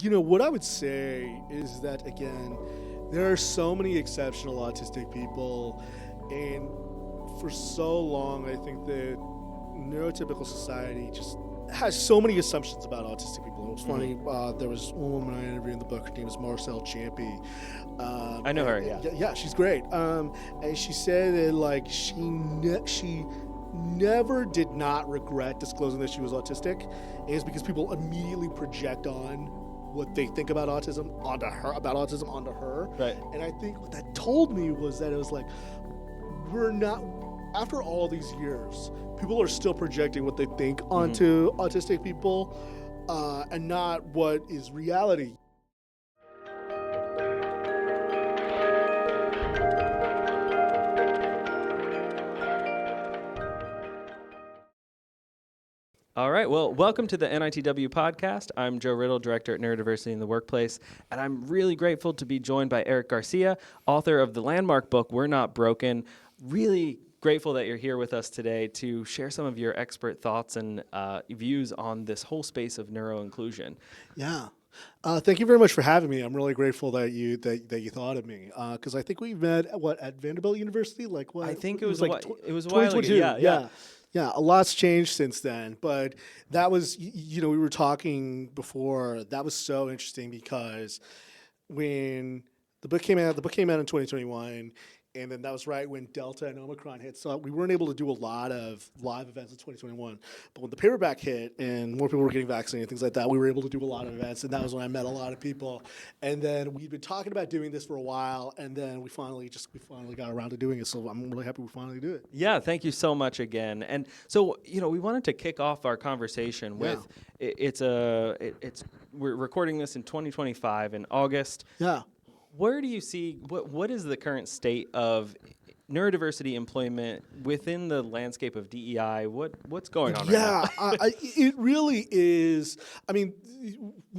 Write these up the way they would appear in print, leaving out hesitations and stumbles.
What I would say is that, again, there are so many exceptional autistic people, and for so long, I think that neurotypical society just has so many assumptions about autistic people. It was funny, there was one woman I interviewed in the book, her name is Marcel Champy. I know her, yeah. Yeah, she's great. And she said that, like, she never did not regret disclosing that she was autistic. It is because people immediately project on what they think about autism onto her. Right. And I think what that told me was that it was like, after all these years, people are still projecting what they think onto autistic people, and not what is reality. All right, well, welcome to the NITW Podcast. I'm Joe Riddle, Director at Neurodiversity in the Workplace, and I'm really grateful to be joined by Eric Garcia, author of the landmark book, We're Not Broken. Really grateful that you're here with us today to share some of your expert thoughts and views on this whole space of neuroinclusion. Yeah. Thank you very much for having me. I'm really grateful that you thought of me, because I think we met at Vanderbilt University. Like what? I think it was a while ago. Yeah, a lot's changed since then. But that was, we were talking before. That was so interesting because when the book came out in 2021. And then that was right when Delta and Omicron hit. So we weren't able to do a lot of live events in 2021. But when the paperback hit and more people were getting vaccinated and things like that, we were able to do a lot of events. And that was when I met a lot of people. And then we'd been talking about doing this for a while. And then we finally got around to doing it. So I'm really happy we finally do it. Yeah, thank you so much again. And so, we wanted to kick off our conversation with, we're recording this in 2025 in August. Yeah. Where do you see, what is the current state of neurodiversity employment within the landscape of DEI? What's going on right now? It really is. I mean,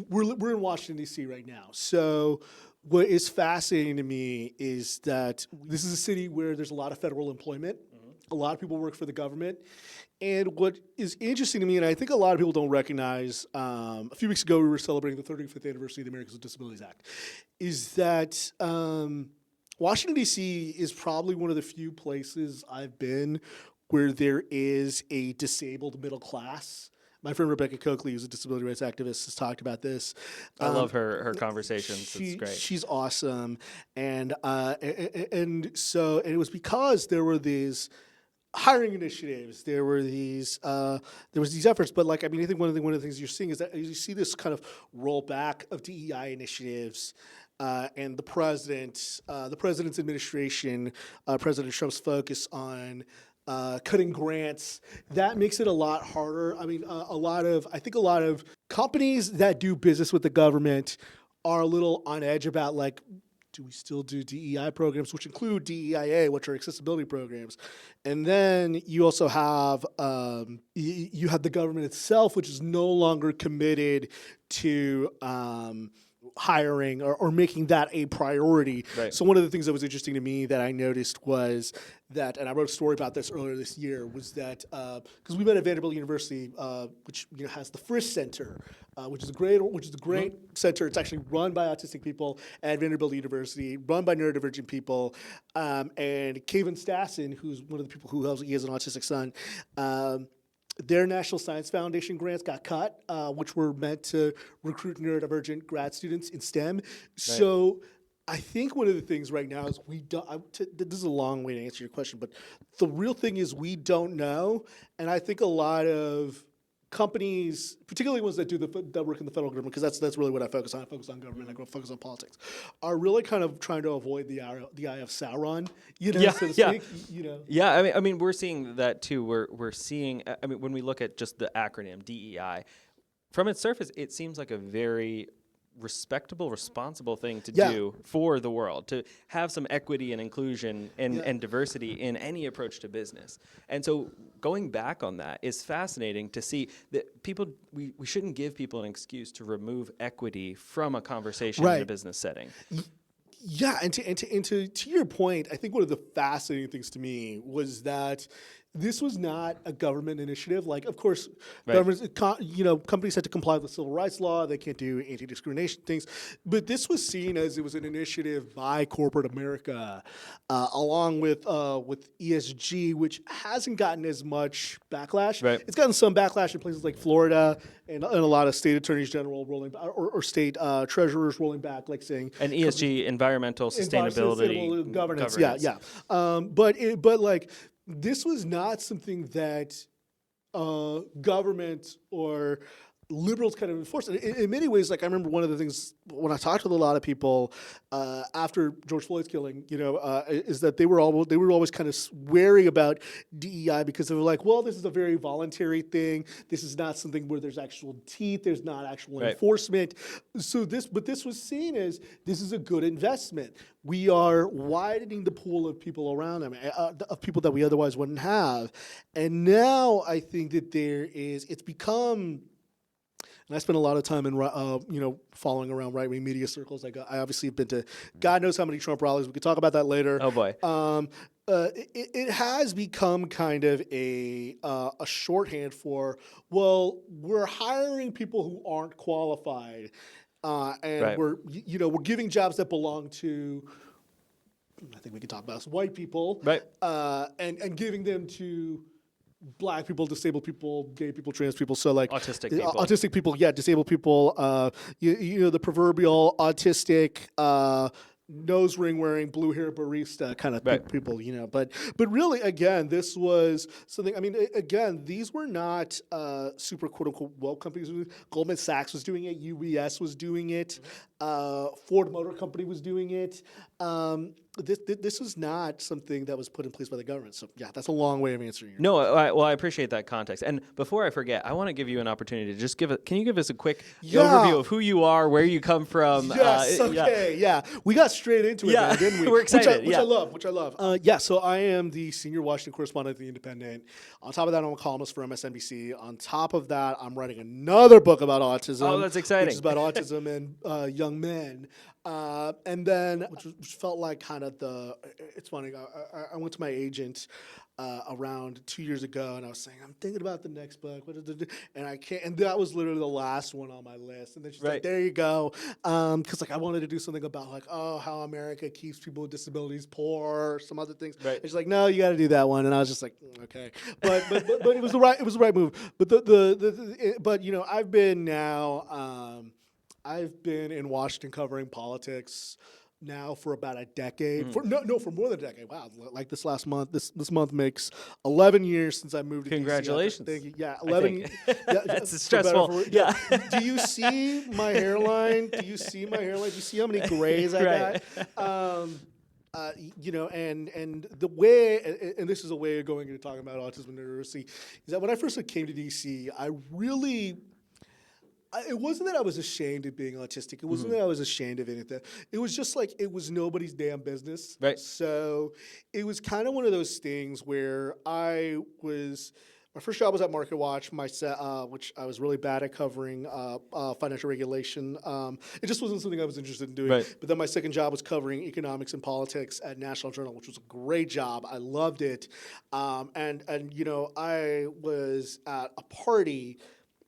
we're in Washington, D.C. right now. So what is fascinating to me is that this is a city where there's a lot of federal employment. A lot of people work for the government. And what is interesting to me, and I think a lot of people don't recognize, a few weeks ago we were celebrating the 35th anniversary of the Americans with Disabilities Act, is that Washington, D.C. is probably one of the few places I've been where there is a disabled middle class. My friend Rebecca Coakley, who's a disability rights activist, has talked about this. I love her conversations. It's great. She's awesome. And so it was because there were these hiring initiatives. There was these efforts, but I think one of the things you're seeing is that you see this kind of rollback of DEI initiatives, and the president's administration, President Trump's focus on cutting grants. That makes it a lot harder. I mean, I think a lot of companies that do business with the government are a little on edge about do we still do DEI programs, which include DEIA, which are accessibility programs? And then you also have you have the government itself, which is no longer committed to hiring or making that a priority. Right. So one of the things that was interesting to me that I noticed was that, and I wrote a story about this earlier this year, was that because we met at Vanderbilt University, which has the Frisch Center, which is a great center. It's actually run by autistic people at Vanderbilt University, run by neurodivergent people, and Kevin Stassen, who's one of the people who he has an autistic son. Their National Science Foundation grants got cut, which were meant to recruit neurodivergent grad students in STEM. Right. So I think one of the things right now is this is a long way to answer your question, but the real thing is we don't know. And I think a lot of companies, particularly ones that work in the federal government, because that's really what I focus on. I focus on government. I focus on politics. Are really kind of trying to avoid the eye of Sauron, so to speak. Yeah. I mean, we're seeing that too. We're seeing. I mean, when we look at just the acronym DEI, from its surface, it seems like a very respectable, responsible thing to do for the world, to have some equity and inclusion and diversity in any approach to business. And so going back on that is fascinating to see that people, we shouldn't give people an excuse to remove equity from a conversation in a business setting. Yeah, and to your point, I think one of the fascinating things to me was that this was not a government initiative. Like, of course, Right. governments, companies had to comply with the civil rights law. They can't do anti-discrimination things. But this was seen as it was an initiative by corporate America, along with ESG, which hasn't gotten as much backlash. Right. It's gotten some backlash in places like Florida and a lot of state attorneys general rolling or state treasurers rolling back, like saying And ESG, environmental sustainability, governance. Yeah. But like, this was not something that government or liberals kind of enforced. In many ways, like, I remember one of the things when I talked with a lot of people after George Floyd's killing, is that they were always kind of wary about DEI because they were like, well, this is a very voluntary thing. This is not something where there's actual teeth. There's not actual enforcement. So this was seen as this is a good investment. We are widening the pool of people around them, of people that we otherwise wouldn't have. And now I think that it's become. And I spent a lot of time in, following around right-wing media circles. I obviously have been to God knows how many Trump rallies. We could talk about that later. Oh boy. It has become kind of a shorthand for, well, we're hiring people who aren't qualified, and we're giving jobs that belong to. I think we can talk about this, white people, right? And giving them to Black people, disabled people, gay people, trans people. So like autistic people, disabled people. The proverbial autistic, nose ring wearing, blue hair barista kind of people. But really, again, this was something. I mean, again, these were not super quote unquote woke companies. Goldman Sachs was doing it. UBS was doing it. Ford Motor Company was doing it. This was not something that was put in place by the government. So yeah, that's a long way of answering your question. I appreciate that context. And before I forget, I want to give you an opportunity to just can you give us a quick overview of who you are, where you come from? Yes, we got straight into it, man, didn't we? We're excited. Which I love. So I am the senior Washington correspondent at The Independent. On top of that, I'm a columnist for MSNBC. On top of that, I'm writing another book about autism. Oh, that's exciting. Which is about autism and young men. And then, which felt like kind of it's funny, I went to my agent around 2 years ago, and I was saying, I'm thinking about the next book, and I can't, and that was literally the last one on my list. And then she's like, there you go. Because like I wanted to do something about like, how America keeps people with disabilities poor, some other things. Right. And she's like, no, you got to do that one. And I was just like, okay. But it was the right move. But I've been now, I've been in Washington covering politics now for about a decade. For more than a decade. Wow, like this last month. This month makes 11 years since I moved to Congratulations. DC. Thank you. Yeah, 11. It's stressful. Do you see my hairline? Do you see how many grays I got? And the way, and this is a way of going into talking about autism and neurodiversity, is that when I first came to DC, it wasn't that I was ashamed of being autistic. It wasn't that I was ashamed of anything. It was just like it was nobody's damn business. Right. So it was kind of one of those things where my first job was at Market Watch, which I was really bad at covering financial regulation. It just wasn't something I was interested in doing. Right. But then my second job was covering economics and politics at National Journal, which was a great job. I loved it. And I was at a party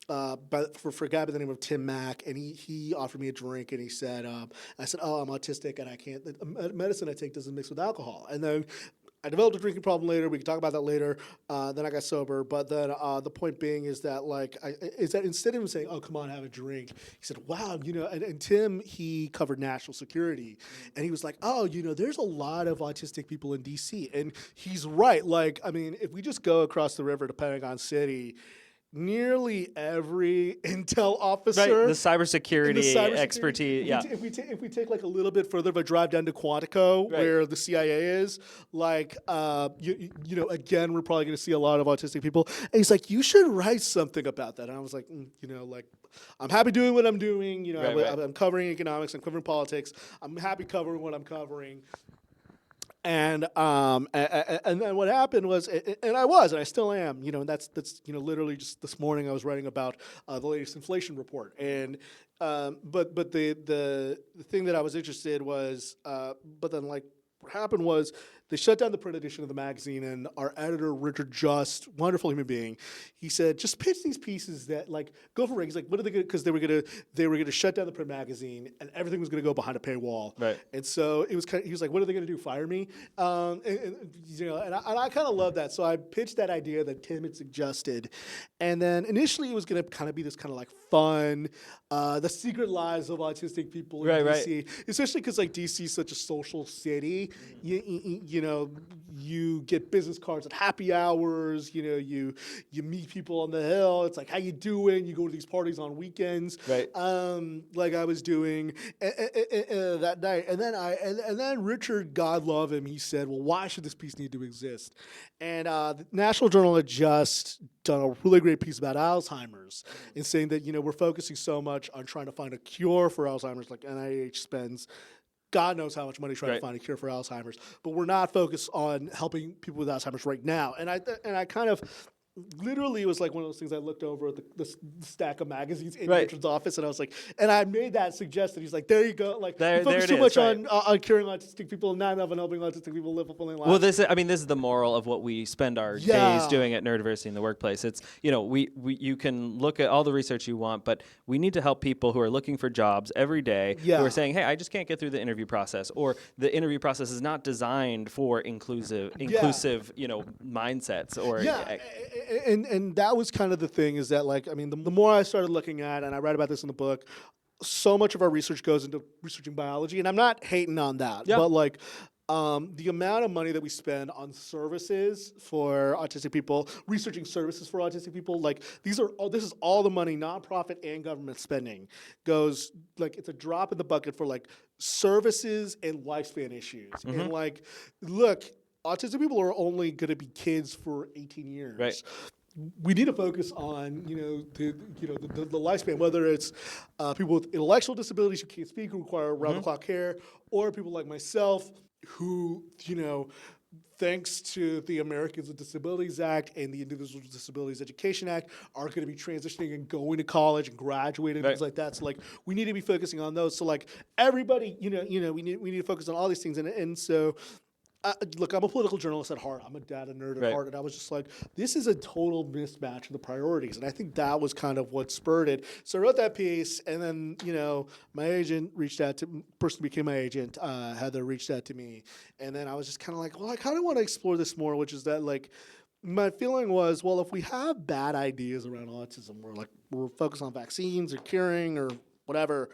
for a guy by the name of Tim Mack, and he offered me a drink, and he said, I said, I'm autistic, and I can't, medicine I take doesn't mix with alcohol. And then I developed a drinking problem later. We can talk about that later. Then I got sober. But then the point being is that instead of him saying, oh, come on, have a drink, he said, wow, and Tim, he covered national security. And he was like, oh, there's a lot of autistic people in D.C. And he's right. Like, I mean, if we just go across the river to Pentagon City, nearly every intel officer, the cybersecurity expertise. If we take like a little bit further of a drive down to Quantico, where the CIA is, like, again, we're probably going to see a lot of autistic people. And he's like, you should write something about that. And I was like, I'm happy doing what I'm doing. I'm covering economics, I'm covering politics. I'm happy covering what I'm covering. And then what happened was, and I still am, and that's literally just this morning I was writing about the latest inflation report, and but the thing that I was interested was, but then like what happened was they shut down the print edition of the magazine, and our editor, Richard Just, wonderful human being, he said, just pitch these pieces that like go for it. He's like, what are they going to, because they were gonna shut down the print magazine and everything was going to go behind a paywall. Right. And so it was he was like, what are they going to do, fire me? And I kind of love that. So I pitched that idea that Tim had suggested. And then initially it was going to kind of be this kind of like fun, the secret lives of autistic people in DC, especially because like DC is such a social city. You know, you get business cards at happy hours. You know, you meet people on the hill. It's like, how you doing? You go to these parties on weekends, right? Like I was doing that night. And then Richard, God love him, he said, well, why should this piece need to exist? And the National Journal had just done a really great piece about Alzheimer's and saying that, you know, we're focusing so much on trying to find a cure for Alzheimer's, like NIH spends God knows how much money trying to find a cure for Alzheimer's, but we're not focused on helping people with Alzheimer's right now. And I kind of literally, it was like one of those things. I looked over at the stack of magazines in Richard's office, and I was like, and I made that suggestion. He's like, there you go. Like, you focus too much on curing autistic people and not enough on helping autistic people live fulfilling lives. Well, this is the moral of what we spend our days doing at Neurodiversity in the workplace. It's, you know, you can look at all the research you want, but we need to help people who are looking for jobs every day who are saying, hey, I just can't get through the interview process, or the interview process is not designed for inclusive, you know, mindsets, or and that was kind of the thing, is that, like, I mean, the more I started looking at, and I write about this in the book, so much of our research goes into researching biology, and I'm not hating on that, but like the amount of money that we spend on services for autistic people, researching services for autistic people, like this is all the money, nonprofit and government spending goes, like, it's a drop in the bucket for like services and lifespan issues. And like, look, autistic people are only going to be kids for 18 years. Right. We need to focus on, the lifespan, whether it's people with intellectual disabilities who can't speak, who require round-the-clock care, or people like myself who, thanks to the Americans with Disabilities Act and the Individuals with Disabilities Education Act, are going to be transitioning and going to college and graduating and things like that. So, like, we need to be focusing on those. So, like, everybody, we need to focus on all these things. And so, look, I'm a political journalist at heart. I'm a data nerd at heart. And I was just like, this is a total mismatch of the priorities. And I think that was kind of what spurred it. So I wrote that piece, and then, my agent reached out to, person who became my agent, Heather, reached out to me. And then I was just kind of like, well, I kind of want to explore this more, which is that, like, my feeling was, well, if we have bad ideas around autism, we're focused on vaccines or curing or whatever,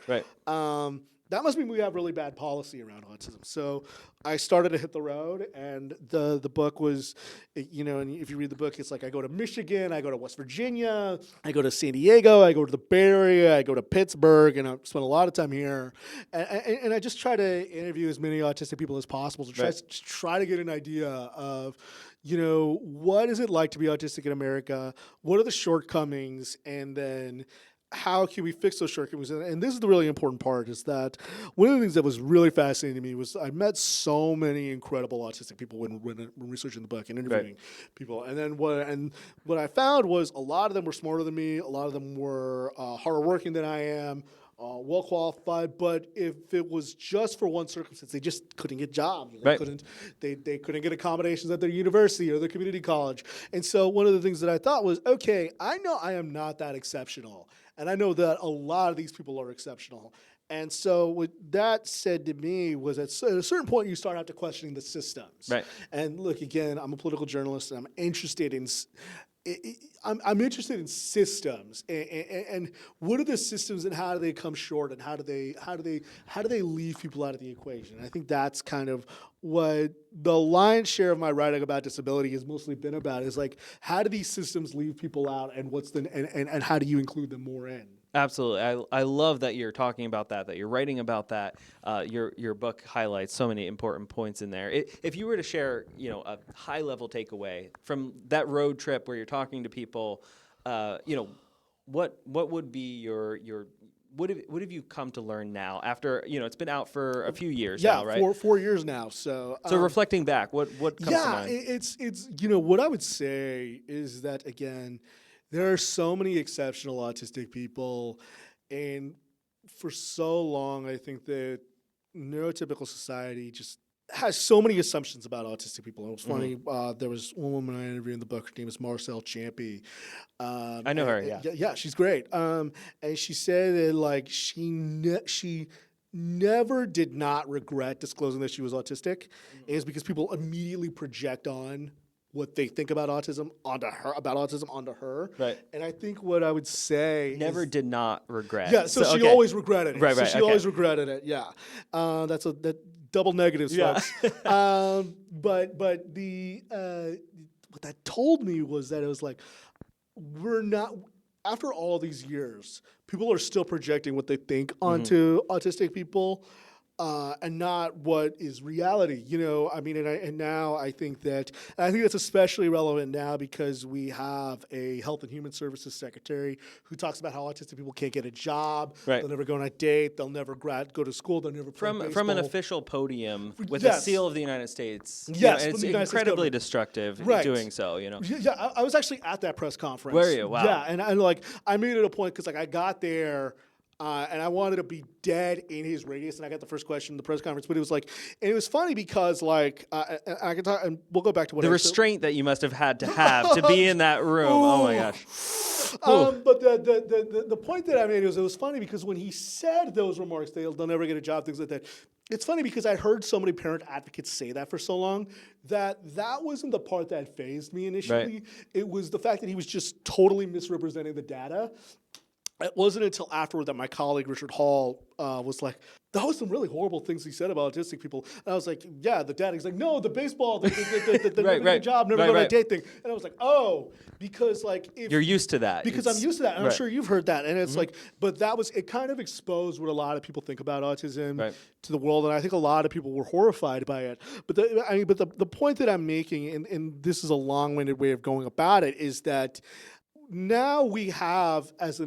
that must mean we have really bad policy around autism. So I started to hit the road, and the book was, and if you read the book, it's like I go to Michigan, I go to West Virginia, I go to San Diego, I go to the Bay Area, I go to Pittsburgh, and I spent a lot of time here. And I just try to interview as many autistic people as possible to try to get an idea of, what is it like to be autistic in America? What are the shortcomings? And then how can we fix those shortcomings? And this is the really important part, is that one of the things that was really fascinating to me was I met so many incredible autistic people when researching the book and interviewing people. And then what I found was a lot of them were smarter than me. A lot of them were harder working than I am, well qualified. But if it was just for one circumstance, they just couldn't get jobs. They couldn't get accommodations at their university or their community college. And so one of the things that I thought was, okay, I know I am not that exceptional. And I know that a lot of these people are exceptional. And so what that said to me was at a certain point, you start out to questioning the systems. Right. And look, again, I'm a political journalist, and I'm interested in systems and what are the systems and how do they come short, and how do they leave people out of the equation? And I think that's kind of what the lion's share of my writing about disability has mostly been about, is like, how do these systems leave people out, and and how do you include them more in? Absolutely. I love that you're talking about that you're writing about that. Your book highlights so many important points in there. If you were to share, a high-level takeaway from that road trip where you're talking to people, what would be your what have you come to learn now after, it's been out for a few years now, right? Yeah, 4 years now. So reflecting back, what comes to mind? Yeah, it's what I would say is that, again, there are so many exceptional autistic people, and for so long, I think that neurotypical society just has so many assumptions about autistic people. It was funny. There was one woman I interviewed in the book. Her name is Marcel Champy. I know her. Yeah, she's great. And she said that like she never did not regret disclosing that she was autistic. And it's because people immediately project on what they think about autism onto her. Right. And I think what I would say did not regret. Yeah, so she always regretted it. Right, so right. she always regretted it. Yeah. That double negatives, folks. But the what that told me was that it was like we're not after all these years, people are still projecting what they think onto autistic people. And not what is reality, you know. I mean, and now I think that's especially relevant now because we have a Health and Human Services secretary who talks about how autistic people can't get a job, they'll never go on a date, they'll never go to school, they'll never play baseball. From an official podium with a seal of the United States. Yes, it's incredibly destructive doing so. You know. Yeah, I was actually at that press conference. Were you? Wow. Yeah, and like I made it a point because like I got there. And I wanted to be dead in his radius, and I got the first question in the press conference. But it was like, and it was funny because like I can talk, and we'll go back to what the restraint that you must have had to be in that room. Oh my gosh. But the point that I made was it was funny because when he said those remarks, they'll never get a job, things like that. It's funny because I heard so many parent advocates say that for so long that wasn't the part that fazed me initially. Right. It was the fact that he was just totally misrepresenting the data. It wasn't until afterward that my colleague Richard Hall was like, "That was some really horrible things he said about autistic people." And I was like, "Yeah, the data." He's like, "No, the baseball, the never get a job, never go on a date thing." And I was like, "Oh, because like if you're used to that." Because I'm used to that, and I'm sure you've heard that. And it's like, but it kind of exposed what a lot of people think about autism to the world, and I think a lot of people were horrified by it. But the point that I'm making, and this is a long-winded way of going about it, is that now we have as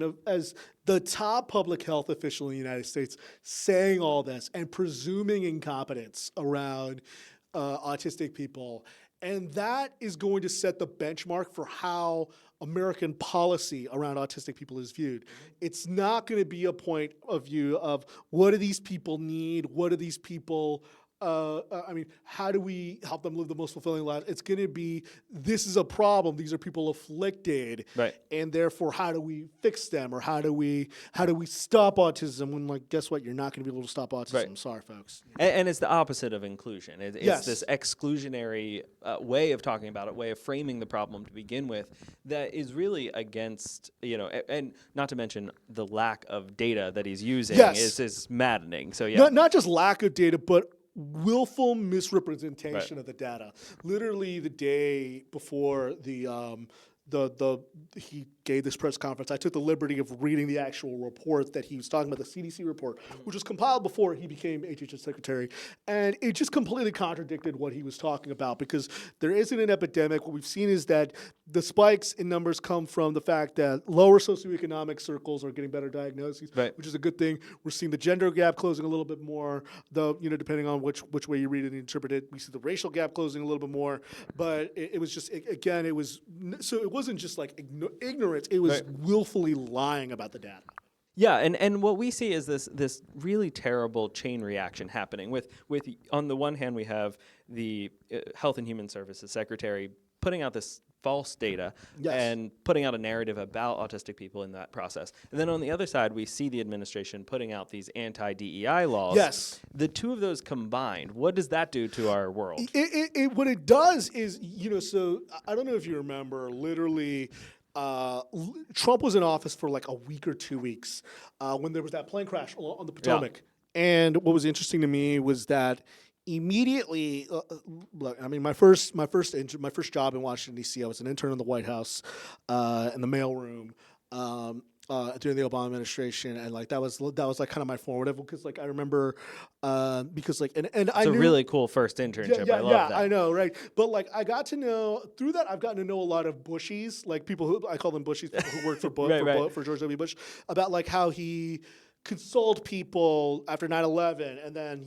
the top public health official in the United States saying all this and presuming incompetence around autistic people. And that is going to set the benchmark for how American policy around autistic people is viewed. It's not going to be a point of view of what do these people need, what do these people how do we help them live the most fulfilling lives? It's going to be, this is a problem. These are people afflicted, and therefore, how do we fix them, or how do we stop autism? When, like, guess what? You're not going to be able to stop autism. Sorry, folks. And it's the opposite of inclusion. It's this exclusionary way of talking about it, way of framing the problem to begin with, that is really against, and not to mention the lack of data that he's using is maddening. So not just lack of data, but willful misrepresentation of the data. Literally the day before he gave this press conference, I took the liberty of reading the actual report that he was talking about, the CDC report, which was compiled before he became HHS secretary, and it just completely contradicted what he was talking about because there isn't an epidemic. What we've seen is that the spikes in numbers come from the fact that lower socioeconomic circles are getting better diagnoses, which is a good thing. We're seeing the gender gap closing a little bit more, depending on which way you read it and interpret it. We see the racial gap closing a little bit more, but it was just, again, it wasn't just like ignorance, it was willfully lying about the data. Yeah, and what we see is this really terrible chain reaction happening with on the one hand we have the Health and Human Services Secretary putting out this false data and putting out a narrative about autistic people in that process. And then on the other side, we see the administration putting out these anti-DEI laws. Yes. The two of those combined, what does that do to our world? What it does is, so I don't know if you remember, literally, Trump was in office for like a week or 2 weeks when there was that plane crash on the Potomac. And what was interesting to me was that immediately, my first job in Washington D.C., I was an intern in the White House in the mailroom during the Obama administration, and like that was like kind of my formative because like I remember because like and it's I knew, a really cool first internship. I love that. I know, right? But like I got to know through that, I've gotten to know a lot of Bushies, like people who I call them Bushies, people who work for for George W. Bush, about like how he consult people after 9/11, and then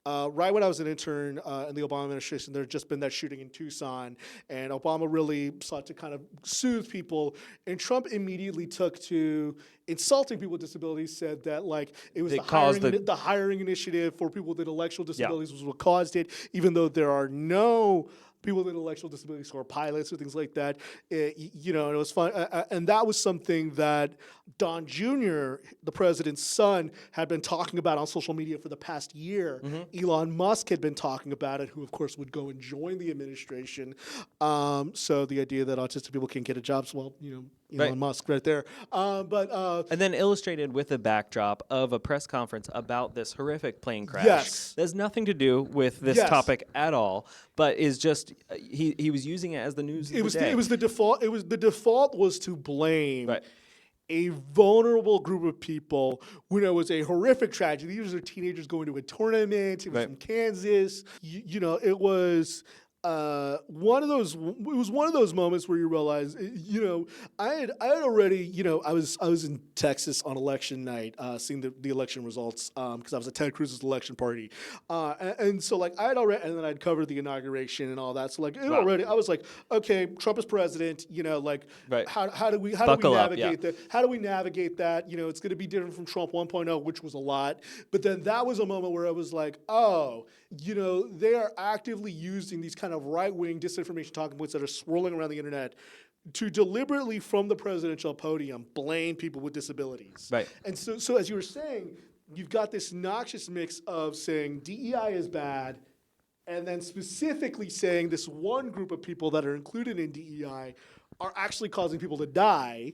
right when I was an intern in the Obama administration, there had just been that shooting in Tucson, and Obama really sought to kind of soothe people, and Trump immediately took to insulting people with disabilities, said that like it was the hiring initiative for people with intellectual disabilities was what caused it, even though there are no people with intellectual disabilities who are pilots or things like that. And it was fun. And that was something that Don Jr., the president's son, had been talking about on social media for the past year. Mm-hmm. Elon Musk had been talking about it, who, of course, would go and join the administration. So the idea that autistic people can't get a job, well, Elon Musk right there. And then illustrated with a backdrop of a press conference about this horrific plane crash. Yes. That has nothing to do with this topic at all, but is just he was using it as the news of the day. It was the default. The default was to blame a vulnerable group of people when it was a horrific tragedy. These are teenagers going to a tournament. It was in Kansas. It was one of those. It was one of those moments where you realize, I had already, I was in Texas on election night, seeing the election results, because I was at Ted Cruz's election party, and so like I had already, and then I'd covered the inauguration and all that. So like already, I was like, okay, Trump is president. How do we navigate that? How do we navigate that? It's going to be different from Trump 1.0, which was a lot. But then that was a moment where I was like, oh, they are actively using these kind of right-wing disinformation talking points that are swirling around the internet to deliberately, from the presidential podium, blame people with disabilities. Right. And so as you were saying, you've got this noxious mix of saying DEI is bad, and then specifically saying this one group of people that are included in DEI are actually causing people to die.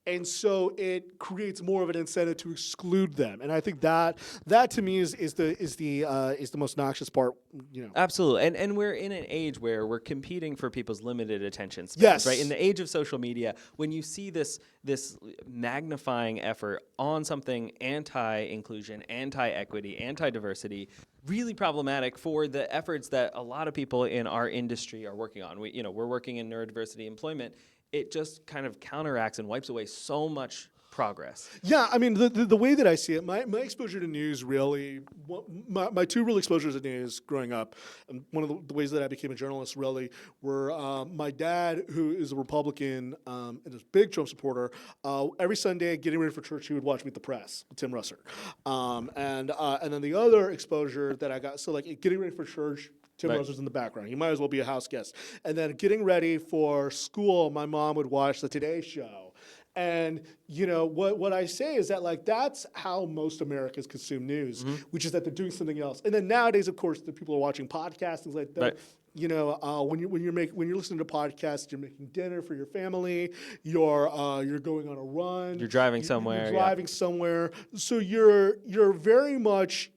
And so it creates more of an incentive to exclude them, and I think that to me is the most noxious part. Absolutely, and we're in an age where we're competing for people's limited attention spans. Yes. Right. In the age of social media, when you see this magnifying effort on something anti-inclusion, anti-equity, anti-diversity, really problematic for the efforts that a lot of people in our industry are working on. We're working in neurodiversity employment. It just kind of counteracts and wipes away so much progress. Yeah, I mean, the way that I see it, my exposure to news really, my two real exposures to news growing up, and one of the ways that I became a journalist really were my dad, who is a Republican and is a big Trump supporter. Every Sunday, getting ready for church, he would watch Meet the Press with Tim Russer. And then the other exposure that I got, so like getting ready for church, Tim Russer's in the background. He might as well be a house guest. And then getting ready for school, my mom would watch the Today Show. And, what I say is that, like, that's how most Americans consume news, which is that they're doing something else. And then nowadays, of course, the people are watching podcasts, things like that. Right. When you're listening to podcasts, you're making dinner for your family, you're going on a run. You're driving somewhere. You're driving somewhere. So you're very much...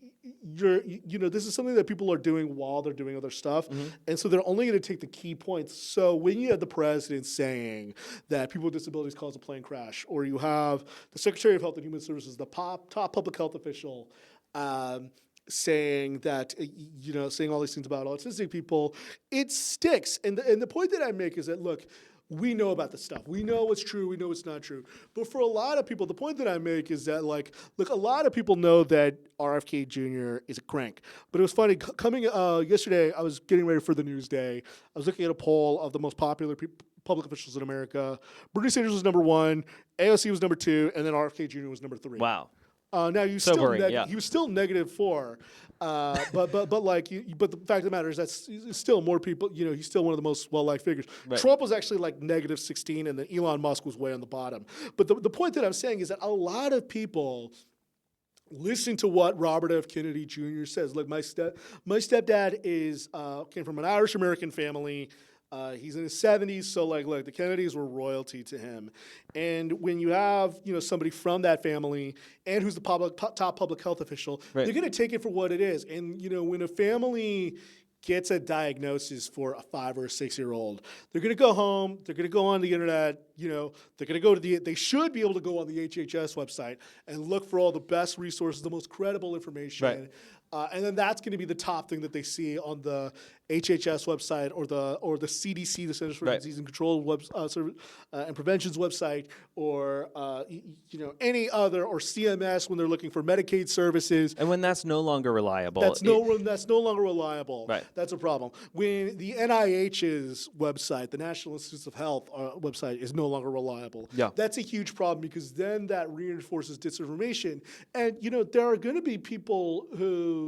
this is something that people are doing while they're doing other stuff. And so they're only going to take the key points. So when you have the president saying that people with disabilities cause a plane crash, or you have the Secretary of Health and Human Services, the top public health official, saying that, saying all these things about autistic people, it sticks. And the point that I make is that, look, we know about this stuff. We know what's true. We know what's not true. But for a lot of people, the point that I make is that, like, look, a lot of people know that RFK Jr. is a crank. But it was funny. Coming yesterday, I was getting ready for the news day. I was looking at a poll of the most popular public officials in America. Bernie Sanders was number 1, AOC was number 2, and then RFK Jr. was number 3. Wow. Now he was still -4, but the fact of the matter is that's still more people. He's still one of the most well-liked figures. Right. Trump was actually like -16, and then Elon Musk was way on the bottom. But the point that I'm saying is that a lot of people listen to what Robert F. Kennedy Jr. says. Like my stepdad came from an Irish American family. He's in his 70s, so look, the Kennedys were royalty to him. And when you have, somebody from that family and who's the top public health official, they're going to take it for what it is. And, when a family gets a diagnosis for a 5 or a 6-year-old, they're going to go home, they're going to go on the internet, they're going to go to they should be able to go on the HHS website and look for all the best resources, the most credible information. Right. And then that's going to be the top thing that they see on the HHS website or the CDC, the Centers for Disease and Control and Prevention's website, or any other, or CMS when they're looking for Medicaid services. And when that's no longer reliable, that's no longer reliable. Right. That's a problem. When the NIH's website, the National Institutes of Health website, is no longer reliable, that's a huge problem, because then that reinforces disinformation. And there are going to be people who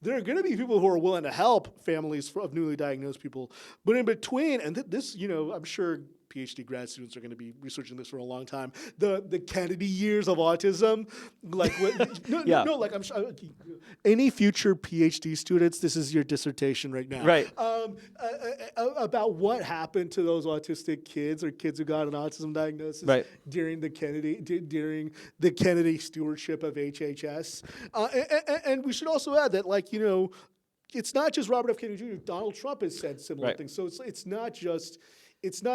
are willing to help families of newly diagnosed people. But in between, and this, I'm sure PhD grad students are going to be researching this for a long time. The Kennedy years of autism, I'm sure any future PhD students, this is your dissertation right now, right? About what happened to those autistic kids or kids who got an autism diagnosis during the Kennedy stewardship of HHS, and we should also add that, it's not just Robert F. Kennedy Jr. Donald Trump has said similar things, so it's not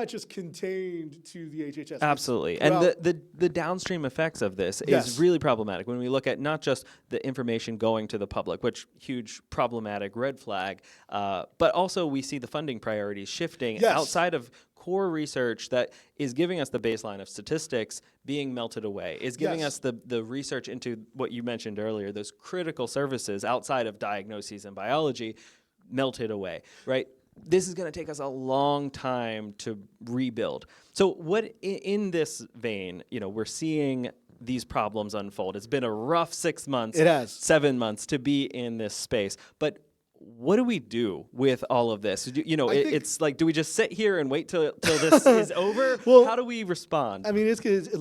just contained to the HHS. Absolutely. And the downstream effects of this is really problematic when we look at not just the information going to the public, which huge problematic red flag, but also we see the funding priorities shifting outside of core research that is giving us the baseline of statistics being melted away, is giving us the research into what you mentioned earlier, those critical services outside of diagnoses and biology melted away, right? This is going to take us a long time to rebuild. So what in this vein, we're seeing these problems unfold. It's been a rough 6 months, 7 months to be in this space. But what do we do with all of this? It's like, do we just sit here and wait till this is over? Well, how do we respond? I mean, I think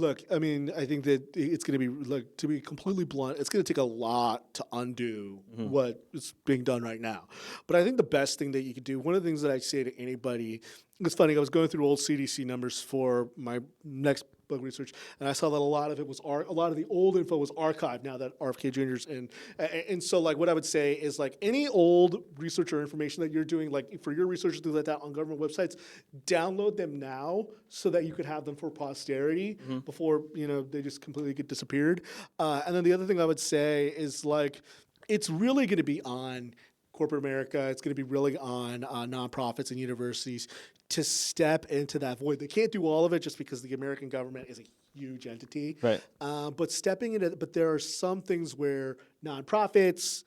that it's going to be, to be completely blunt, it's going to take a lot to undo what is being done right now. But I think the best thing that you could do, one of the things that I say to anybody, it's funny, I was going through old CDC numbers for my next book research, and I saw that a lot of the old info was archived now that RFK Jr.'s in. And so, what I would say is, any old research or information that you're doing, for your research and things like that on government websites, download them now so that you could have them for posterity before, they just completely get disappeared. And then the other thing I would say is, it's really going to be on corporate America. It's going to be really on nonprofits and universities to step into that void. They can't do all of it just because the American government is a huge entity. Right. But stepping into it, but there are some things where nonprofits,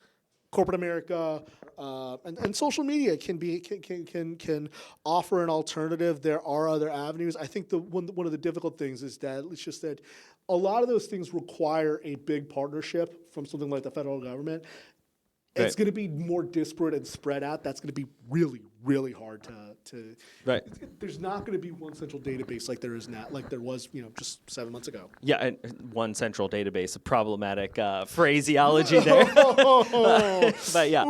corporate America, and social media can offer an alternative. There are other avenues. I think one of the difficult things is that it's just that a lot of those things require a big partnership from something like the federal government. Right. It's going to be more disparate and spread out. That's going to be really, really hard to. Right. There's not going to be one central database like there is now, like there was, just 7 months ago. Yeah, and one central database, a problematic phraseology there. But yeah.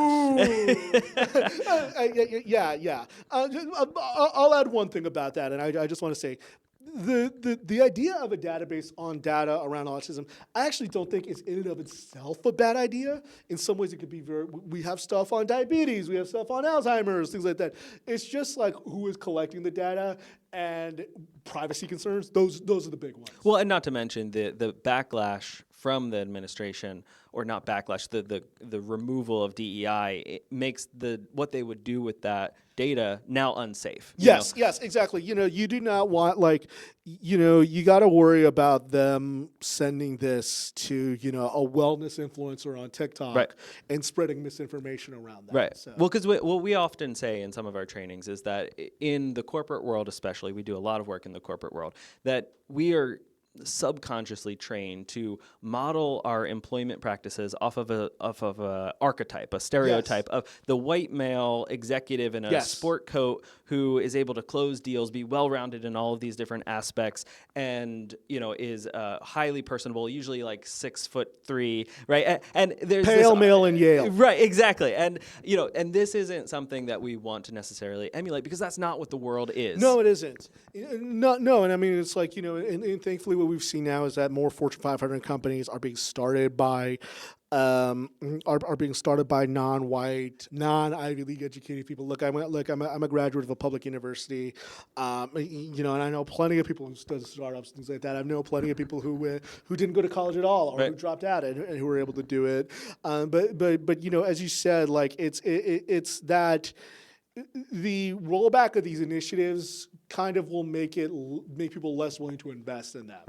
Yeah. I'll add one thing about that, and I just want to say, the idea of a database on data around autism, I actually don't think is in and of itself a bad idea. In some ways, it could be we have stuff on diabetes, we have stuff on Alzheimer's, things like that. It's just who is collecting the data and privacy concerns. Those are the big ones. Well, and not to mention the backlash from the administration, or not backlash, the removal of DEI, it makes what they would do with that data now unsafe. Yes, exactly. You do not want, you got to worry about them sending this to, a wellness influencer on TikTok and spreading misinformation around that. Right. So. Well, because what we often say in some of our trainings is that in the corporate world especially, we do a lot of work in the corporate world, that we are subconsciously trained to model our employment practices off of a archetype, a stereotype of the white male executive in a sport coat who is able to close deals, be well-rounded in all of these different aspects, and is highly personable, usually 6'3", right? And there's pale male in Yale, right? Exactly, and and this isn't something that we want to necessarily emulate because that's not what the world is. No, it isn't. No, and I mean it's and thankfully what we've seen now is that more Fortune 500 companies are being started by are being started by non-white, non-Ivy League educated people. Look, I'm a graduate of a public university, and I know plenty of people who study startups and things like that. I know plenty of people who didn't go to college at all, or Right. who dropped out and who were able to do it. But as you said, like it's that. The rollback of these initiatives kind of will make people less willing to invest in them.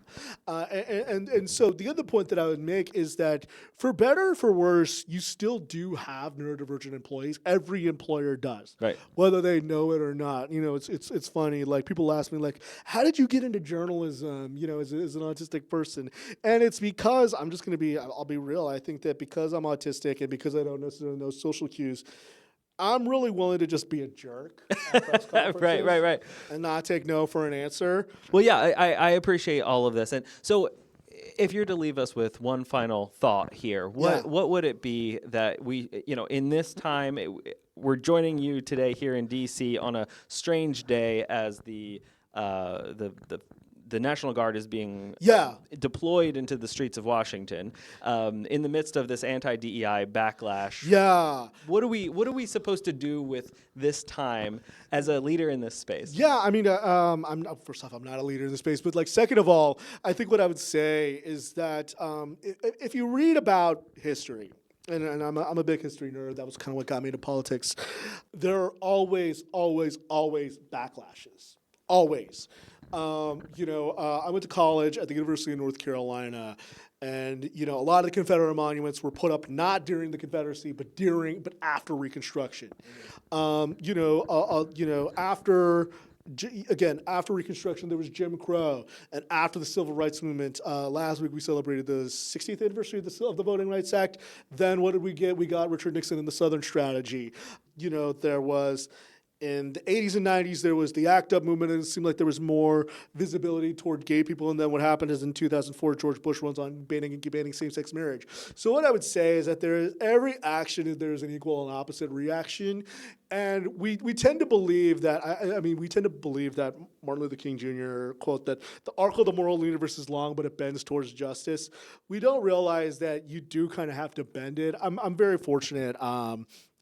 And so the other point that I would make is that for better or for worse, you still do have neurodivergent employees. Every employer does, Right. whether they know it or not. It's funny. Like people ask me, like, how did you get into journalism? As an autistic person, and it's because I'll be real. I think that because I'm autistic and because I don't necessarily know social cues, I'm really willing to just be a jerk at press conferences Right. and not take no for an answer. Well, yeah, I appreciate all of this. And so if you're to leave us with one final thought here, what would it be that we, in this time, we're joining you today here in D.C. on a strange day as the National Guard is being deployed into the streets of Washington in the midst of this anti-DEI backlash. Yeah. What are we supposed to do with this time as a leader in this space? Yeah, I mean, first off, I'm not a leader in the space, but second of all, I think what I would say is that if you read about history, and I'm a big history nerd, that was kind of what got me into politics, there are always backlashes. Always. I went to college at the University of North Carolina, and a lot of the Confederate monuments were put up not during the Confederacy, but after Reconstruction. After Reconstruction, there was Jim Crow, and after the Civil Rights Movement, last week we celebrated the 60th anniversary of the Voting Rights Act. Then what did we get? We got Richard Nixon and the Southern Strategy. There was. In the 80s and 90s, there was the ACT UP movement, and it seemed like there was more visibility toward gay people. And then what happened is in 2004, George Bush runs on banning same-sex marriage. So what I would say is that every action, there's an equal and opposite reaction. And we tend to believe that, Martin Luther King Jr. quote that the arc of the moral universe is long, but it bends towards justice. We don't realize that you do kind of have to bend it. I'm very fortunate.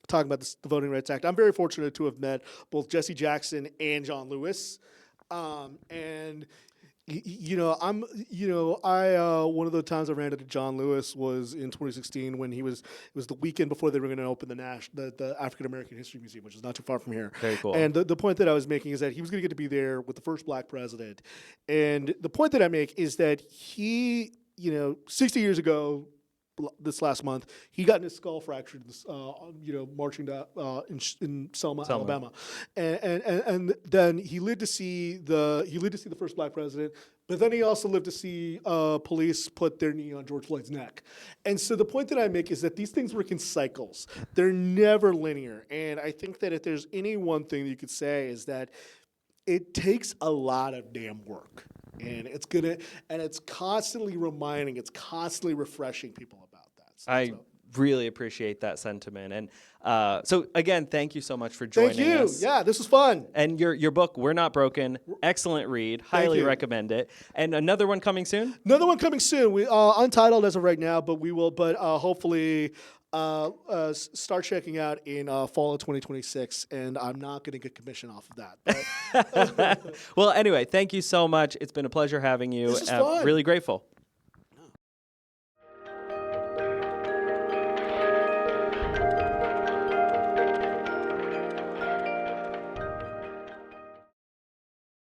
Talking about the Voting Rights Act, I'm very fortunate to have met both Jesse Jackson and John Lewis, one of the times I ran into John Lewis was in 2016 when it was the weekend before they were going to open the African American History Museum, which is not too far from here. Very cool. And the point that I was making is that he was going to get to be there with the first black president. And the point that I make is that he, 60 years ago, this last month, he got his skull fractured, marching in Selma, Alabama, and then he lived to see the first black president. But then he also lived to see police put their knee on George Floyd's neck. And so the point that I make is that these things work in cycles; they're never linear. And I think that if there's any one thing that you could say is that it takes a lot of damn work. And it's constantly reminding, it's constantly refreshing people about that. I really appreciate that sentiment. And so again, thank you so much for joining us. Thank you. Yeah, this was fun. And your book, We're Not Broken, excellent read. Highly recommend it. And another one coming soon? Another one coming soon. We untitled as of right now, but we will. But hopefully. Start checking out in fall of 2026, and I'm not going to get commission off of that. Well, anyway, thank you so much. It's been a pleasure having you. This is fun. Really grateful.